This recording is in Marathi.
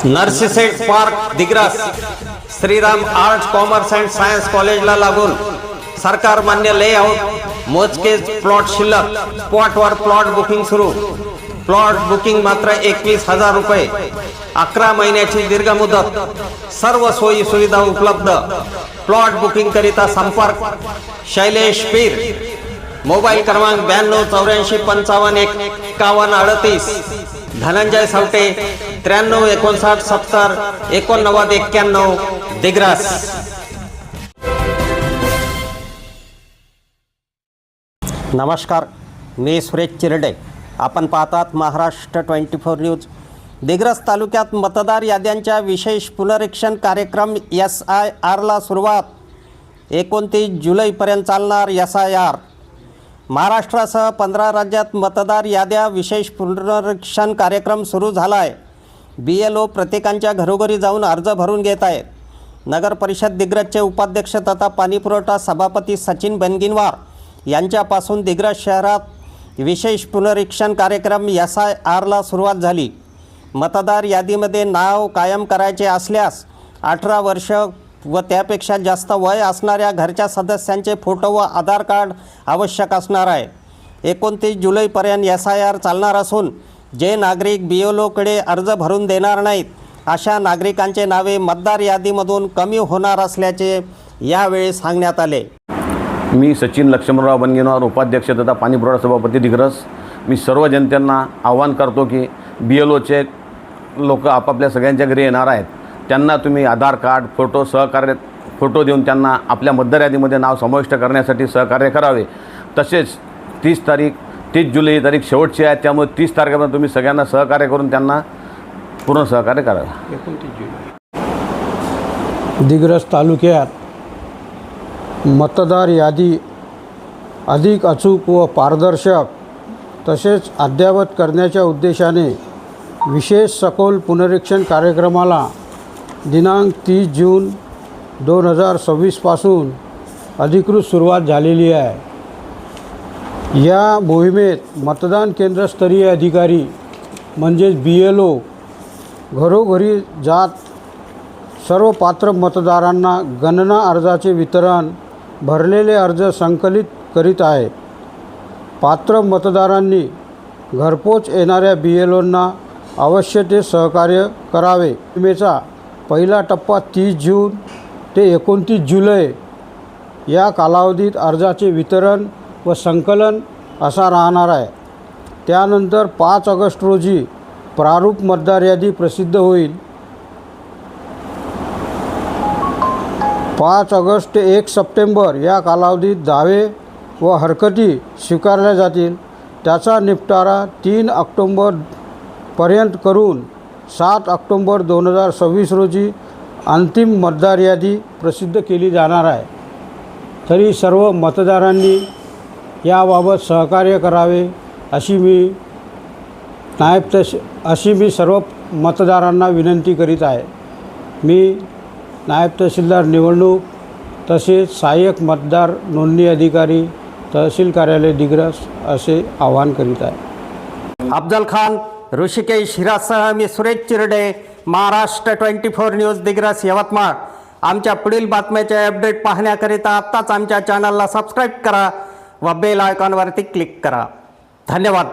नर्सिसेट park Digras Shriram arts commerce and science कॉलेजला लागून सरकार मान्य लेआउट मोजकेच प्लॉट शिल्लक स्पॉटवर प्लॉट बुकिंग सुरू प्लॉट बुकिंग मात्र 21,000 रुपये 11 महिन्याची दीर्घ मुदत सर्व सोयी सुविधा उपलब्ध प्लॉट बुकिंग करिता संपर्क शैलेश पीर मोबाईल क्रमांक 9284555138 धनंजय सावटे 9359708991 दिग्रस। नमस्कार, मी सुरेश चिरडे। आपण पाहतात महाराष्ट्र 24 न्यूज। दिग्रस तालुक्यात मतदार याद्यांच्या विशेष पुनरीक्षण कार्यक्रम SIRला सुरुवात 29 जुलैपर्यंत चालणार। SIR महाराष्ट्रासह 15 राज्यात मतदार याद्या विशेष पुनरीक्षण कार्यक्रम सुरू झाला आहे। BLO प्रत्येकांच्या घरोघरी जाऊन अर्ज भरून घेत आहेत। नगर परिषद दिग्रसचे उपाध्यक्ष तथा पाणीपुरवठा सभापती सचिन बनगिनवार यांच्यापासून दिग्रस शहरात विशेष पुनरीक्षण कार्यक्रम SIRला सुरुवात झाली। मतदार यादीमध्ये नाव कायम करायचे असल्यास 18 वर्ष व त्यापेक्षा जास्त वय असणाऱ्या घरच्या सदस्यांचे फोटो व आधार कार्ड आवश्यक असणार आहे। 29 जुलैपर्यंत SIR चालणार असून जे नागरिक BLOकडे अर्ज भरून देणार नाहीत अशा नागरिकांचे नावे मतदार यादीमधून कमी होणार असल्याचे यावेळी सांगण्यात आले। मी सचिन लक्ष्मणराव बनगिनवार, उपाध्यक्ष तथा पाणीपुरवठा सभापती दिग्रस। मी सर्व जनतेला आवाहन करतो की BLOचे लोक आपापल्या सगळ्यांच्या घरी येणार आहेत। त्यांना तुम्ही आधार कार्ड, फोटो देऊन त्यांना आपल्या मतदार यादीमध्ये नाव समाविष्ट करण्यासाठी सहकार्य करावे। तसेच 30 जुलै ही तारीख शेवटची आहे, त्यामुळे 30 तारखेपर्यंत तुम्ही सगळ्यांना सहकार्य करून त्यांना पूर्ण सहकार्य करावे। 29 जुलै दिग्रस तालुक्यात मतदार यादी अधिक अचूक व पारदर्शक तसेच अद्ययावत करण्याच्या उद्देशाने विशेष सखोल पुनरीक्षण कार्यक्रमाला दिनांक 30 जून 2026 पासून अधिकृत सुरुवात झालेली आहे। या मोहिमेत मतदान केंद्रस्तरीय अधिकारी म्हणजेच BLO घरोघरी जात सर्व पात्र मतदारांना गणना अर्जाचे वितरण, भरलेले अर्ज संकलित करीत आहे। पात्र मतदारांनी घरपोच येणाऱ्या BLOंना अवश्य ते सहकार्य करावे। मोहिमेचा पहिला टप्पा 30 जून ते 29 जुलै या कालावधीत अर्जाचे वितरण व संकलन असा राहणार आहे। त्यानंतर 5 ऑगस्ट रोजी प्रारूप मतदार यादी प्रसिद्ध होईल। 5 ऑगस्ट ते 1 सप्टेंबर या कालावधीत दावे व हरकती स्वीकारल्या जातील। त्याचा निपटारा 3 ऑक्टोंबरपर्यंत करून 7 ऑक्टोंबर 2026 रोजी अंतिम मतदार यादी प्रसिद्ध केली जाणार आहे। तरी सर्व मतदारांनी याबाबत सहकार्य करावे अशी मी सर्व मतदारांना विनंती करीत आहे। मी नायब तहसीलदार निवडणूक तसेच सहाय्यक मतदार नोंदणी अधिकारी तहसील कार्यालय दिग्रस असे आवाहन करीत आहे। अफजल खान, ऋषिकेश हिरासह मी सुरेश चिरडे, महाराष्ट्र 24 न्यूज दिग्रस यवतमाळ। आमच्या पुढील बातम्याचे अपडेट पाहण्याकरिता आत्ताच आमच्या चॅनलला सबस्क्राईब करा व बेल आयकॉनवरती क्लिक करा। धन्यवाद।